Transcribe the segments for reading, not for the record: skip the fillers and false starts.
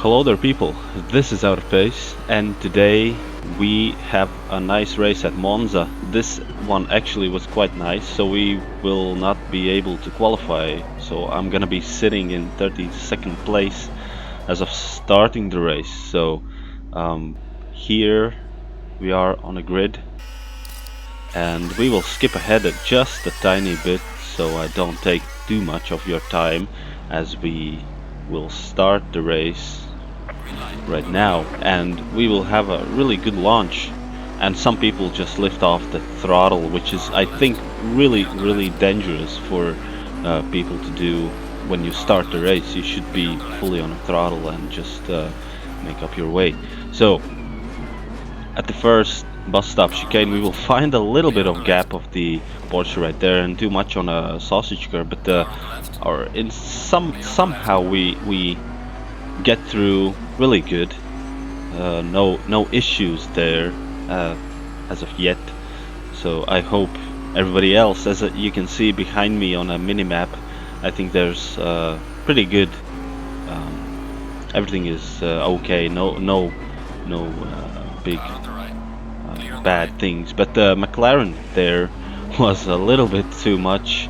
Hello there people, this is Outpace and today we have a nice race at Monza. This one actually was quite nice, so we will not be able to qualify, so I'm gonna be sitting in 32nd place as of starting the race. So here we are on a grid and we will skip ahead just a tiny bit so I don't take too much of your time, as we will start the race right now and we will have a really good launch, and some people just lift off the throttle, which is I think really dangerous for people to do. When you start the race you should be fully on a throttle and just make up your way. So at the first bus stop chicane we will find a little bit of gap of the Porsche right there and too much on a sausage curve, but somehow we get through really good. No issues there as of yet. So I hope everybody else, as you can see behind me on a mini map, I think there's pretty good. Everything is okay. No big bad things. But the McLaren there was a little bit too much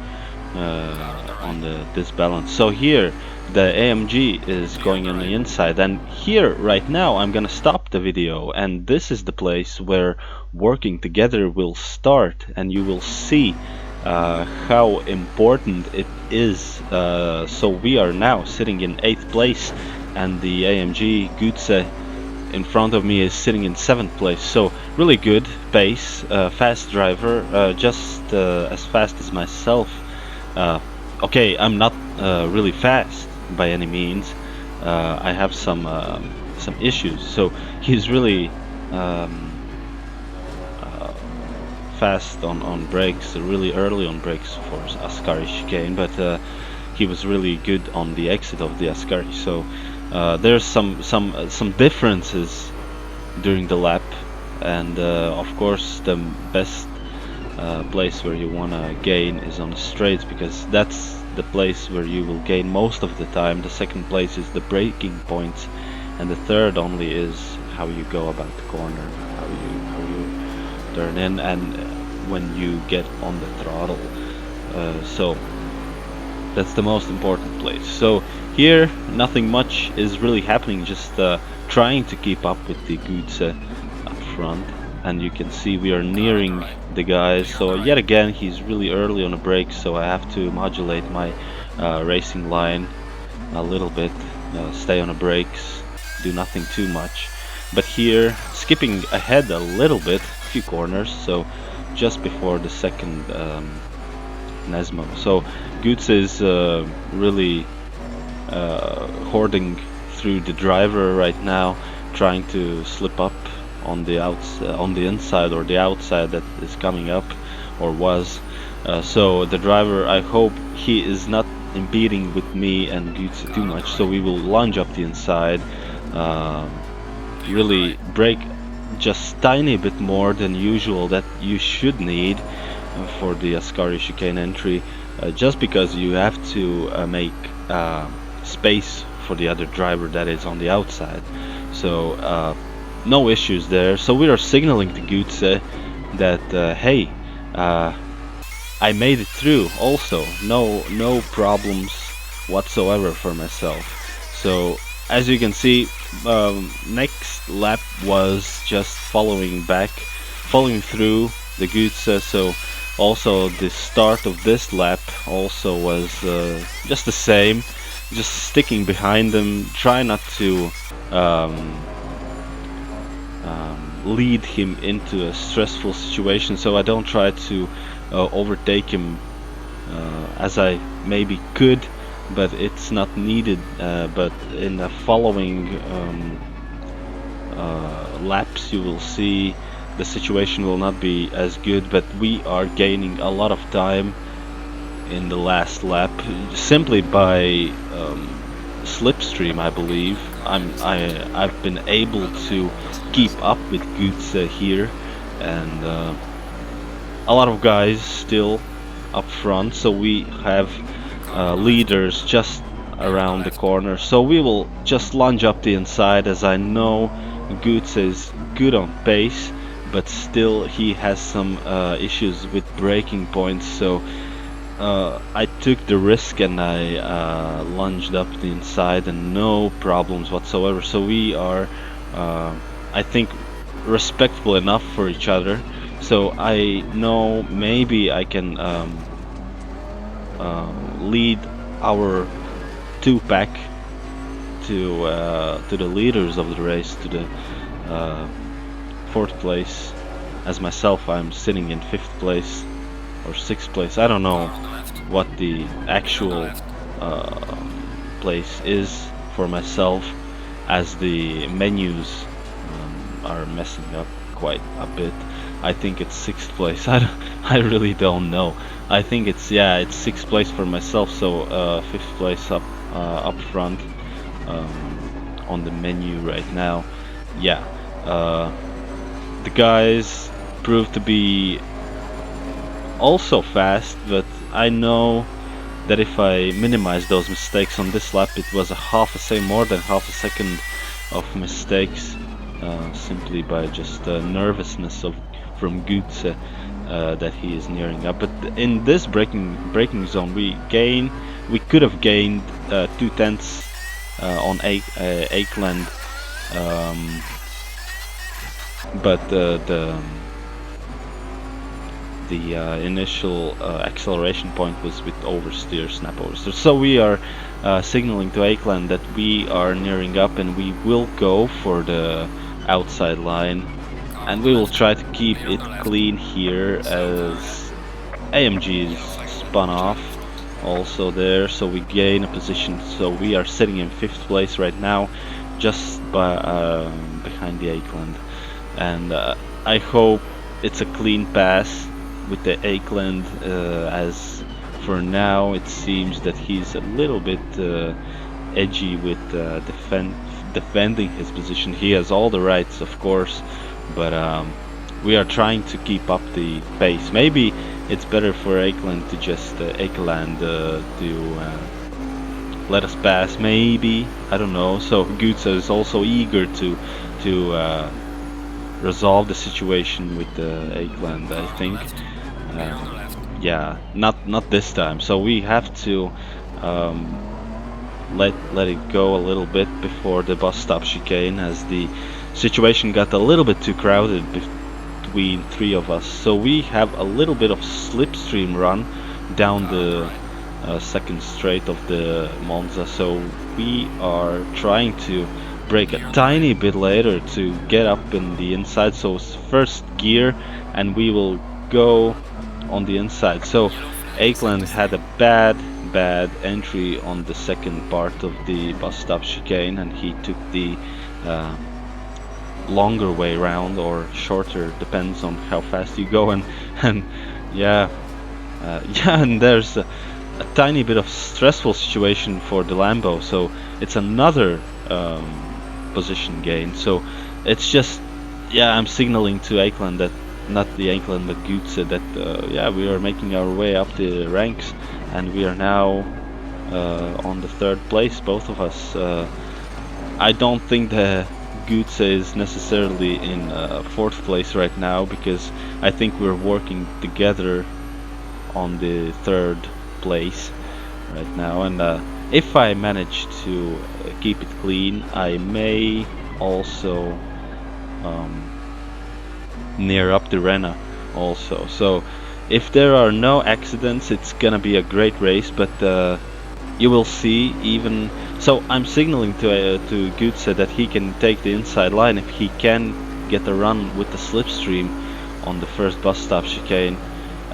on the disbalance. So here the AMG is going on the inside, and here right now I'm gonna stop the video, and this is the place where working together will start, and you will see how important it is. So we are now sitting in 8th place and the AMG Gutze in front of me is sitting in 7th place, so really good pace, fast driver, just as fast as myself. Okay, I'm not really fast by any means. I have some issues, so he's really fast on brakes, really early on brakes for Ascari chicane, but he was really good on the exit of the Ascari. So there's some differences during the lap, and of course the best place where you wanna gain is on the straights, because that's the place where you will gain most of the time. The second place is the braking points, and the third only is how you go about the corner, how you turn in, and when you get on the throttle. So that's the most important place. So here nothing much is really happening, just trying to keep up with the Gutze up front, and you can see we are nearing the guys. So yet again he's really early on the brakes, so I have to modulate my racing line a little bit, stay on the brakes, do nothing too much. But here skipping ahead a little bit, a few corners, so just before the second Nesmo. So Gutze is really hoarding through the driver right now, trying to slip up on the on the inside or the outside that is coming up or was. So the driver, I hope he is not impeding with me and Gutze too much, so we will lunge up the inside, really brake just tiny bit more than usual that you should need for the Ascari chicane entry, just because you have to make space for the other driver that is on the outside. So no issues there. So we are signaling to Gutze that hey, I made it through also, no problems whatsoever for myself. So as you can see, next lap was just following through the Gutze. So also the start of this lap also was just the same, just sticking behind them, try not to lead him into a stressful situation, so I don't try to overtake him as I maybe could, but it's not needed. But in the following laps you will see the situation will not be as good, but we are gaining a lot of time in the last lap simply by slipstream, I believe. I've been able to keep up with Gutze here, and a lot of guys still up front, so we have leaders just around the corner. So we will just lunge up the inside, as I know Goots is good on pace, but still he has some issues with braking points. So I took the risk and I lunged up the inside, and no problems whatsoever. So we are, I think, respectful enough for each other. So I know maybe I can lead our two-pack to the leaders of the race, to the fourth place. As myself, I'm sitting in fifth place or sixth place. I don't know what the actual place is for myself, as the menus are messing up quite a bit. I think it's sixth place. I really don't know. I think it's sixth place for myself. So fifth place up front on the menu right now. Yeah, the guys proved to be also fast, but I know that if I minimize those mistakes on this lap, it was more than half a second of mistakes, simply by just nervousness from Goetze that he is nearing up. But in this braking zone, we could have gained 2/10 on Akeland, but the initial acceleration point was with oversteer, snap oversteer. So we are signaling to Akeland that we are nearing up, and we will go for the outside line, and we will try to keep it clean here, as AMG is spun off also there, so we gain a position. So we are sitting in fifth place right now, just behind the Akeland, and I hope it's a clean pass with the Akeland, as for now it seems that he's a little bit edgy with defending his position. He has all the rights, of course, but we are trying to keep up the pace. Maybe it's better for Akeland to just let us pass, maybe, I don't know. So Goetze is also eager to resolve the situation with Akeland, I think. Yeah, not this time. So we have to let it go a little bit before the bus stop chicane, as the situation got a little bit too crowded between three of us. So we have a little bit of slipstream run down the second straight of the Monza. So we are trying to brake a tiny bit later to get up in the inside. So it's first gear, and we will go on the inside. So Akeland had a bad entry on the second part of the bus stop chicane, and he took the longer way round, or shorter, depends on how fast you go, and yeah, and there's a tiny bit of stressful situation for the Lambo. So it's another position gain. So it's just, yeah, I'm signaling to Akeland that, not the Akeland but Goetze, that yeah, we are making our way up the ranks, and we are now on the third place, both of us. I don't think the Goetze is necessarily in fourth place right now, because I think we're working together on the third place right now, and if I manage to keep it clean, I may also near up the Rena also. So if there are no accidents, it's gonna be a great race, but you will see. Even so, I'm signaling to Goetze that he can take the inside line if he can get a run with the slipstream on the first bus stop chicane,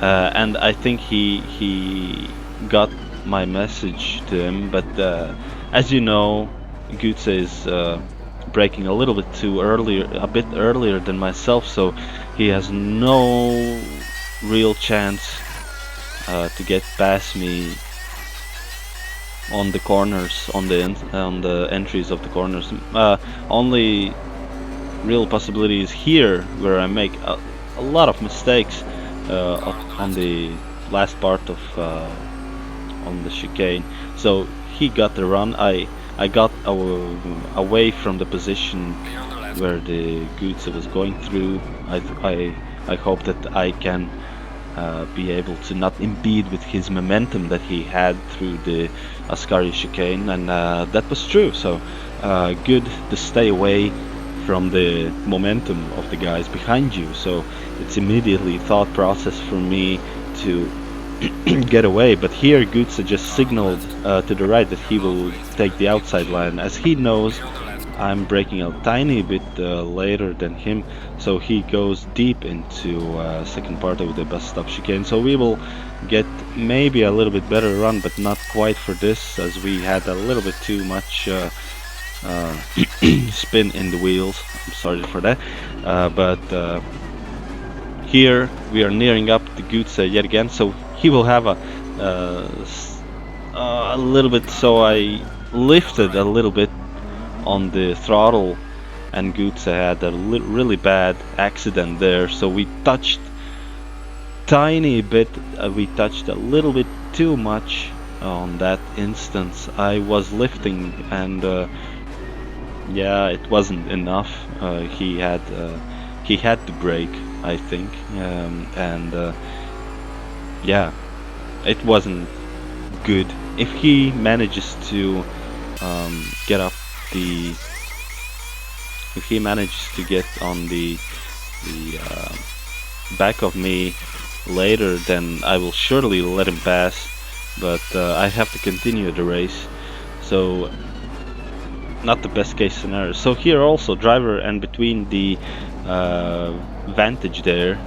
and I think he got my message to him. But as you know, Goetze is braking a little bit too early, a bit earlier than myself, so he has no real chance to get past me on the corners, on the entries of the corners. Only real possibility is here, where I make a lot of mistakes on the last part of on the chicane. So he got the run. I got away from the position where the Goetze was going through. I hope that I can be able to not impede with his momentum that he had through the Ascari chicane, and that was true. So good to stay away from the momentum of the guys behind you. So it's immediately thought process for me to get away. But here Goetze just signaled to the right that he will take the outside line, as he knows I'm braking a tiny bit later than him, so he goes deep into second part of the bus stop chicane. So we will get maybe a little bit better run, but not quite for this, as we had a little bit too much spin in the wheels. I'm sorry for that, but here we are nearing up the Goetze yet again, so he will have a little bit. So I lifted a little bit on the throttle, and Goetze had a really bad accident there. So we touched tiny bit, we touched a little bit too much on that instance. I was lifting, and yeah, it wasn't enough. He had to brake, I think, and yeah, it wasn't good. If he manages to get up the, if he manages to get on the back of me later, then I will surely let him pass, but I have to continue the race. So not the best case scenario. So here also driver, and between the vantage there,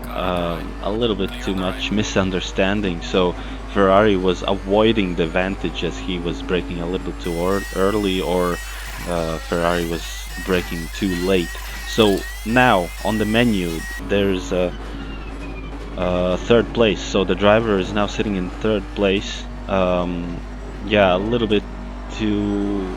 a little bit too much misunderstanding. So Ferrari was avoiding the vantage as he was braking a little bit too early, or Ferrari was braking too late. So now on the menu there's a third place, so the driver is now sitting in third place. Yeah, a little bit too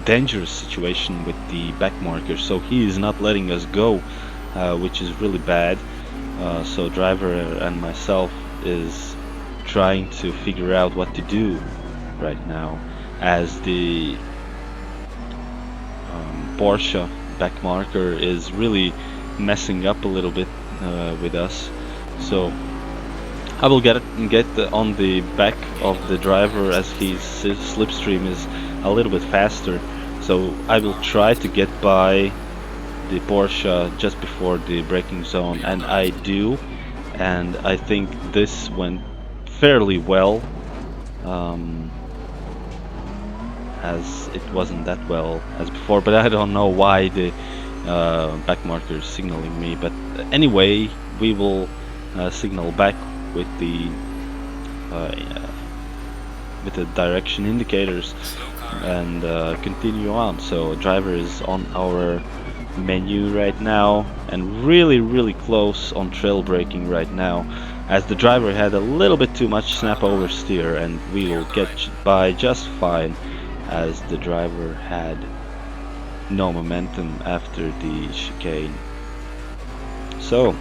dangerous situation with the back marker, so he is not letting us go, which is really bad. So driver and myself is trying to figure out what to do right now, as the Porsche back marker is really messing up a little bit with us. So I will get on the back of the driver, as his slipstream is a little bit faster. So I will try to get by the Porsche just before the braking zone, and I do, and I think this went fairly well, as it wasn't that well as before, but I don't know why the back marker is signaling me. But anyway, we will signal back with the direction indicators and continue on. So driver is on our menu right now, and really close on trail braking right now, as the driver had a little bit too much snap oversteer, and we will get by just fine, as the driver had no momentum after the chicane. So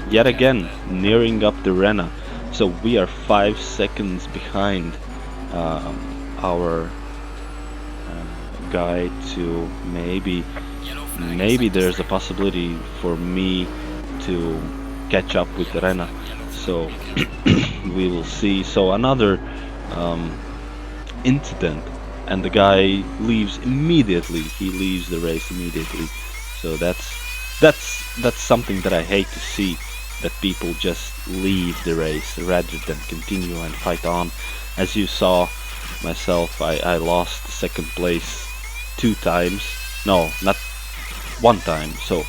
yet again nearing up the Renna, so we are 5 seconds behind our guy to maybe there's a possibility for me to catch up with the Renna. So we will see. So another incident, and the guy leaves immediately. He leaves the race immediately. So that's something that I hate to see, that people just leave the race rather than continue and fight on. As you saw myself, I lost second place 2 times. No, not 1 time. So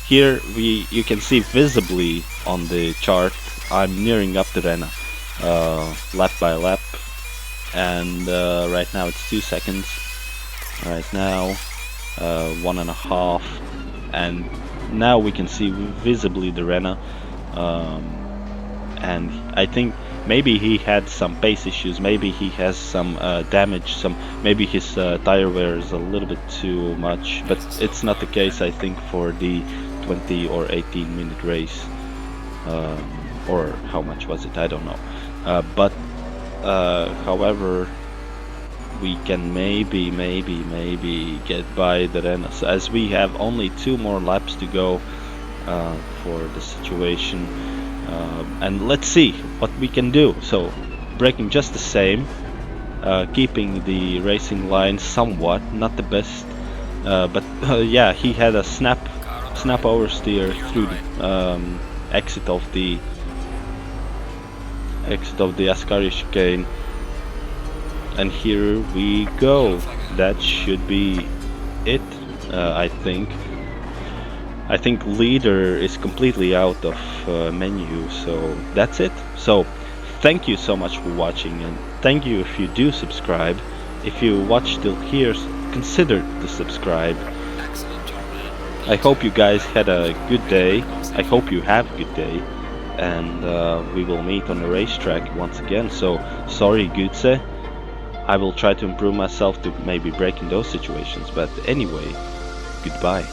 here you can see visibly on the chart I'm nearing up the Renna lap by lap, and right now it's 2 seconds. Right now 1.5, and now we can see visibly the Renna, and I think maybe he had some pace issues, maybe he has some damage, maybe his tire wear is a little bit too much, but it's not the case, I think, for the 20 or 18 minute race. or how much was it? I don't know. But however, we can maybe get by the Renas, as we have only 2 more laps to go for the situation, and let's see what we can do. So braking just the same, keeping the racing line somewhat, not the best, but yeah, he had a snap oversteer through the exit of the Ascari chicane, and here we go. That should be it. I think leader is completely out of menu, so that's it. So thank you so much for watching, and thank you if you do subscribe. If you watch till here, consider to subscribe. I hope you guys had a good day. I hope you have a good day, and we will meet on the racetrack once again. So sorry, Gutse. I will try to improve myself to maybe break in those situations, but anyway, goodbye.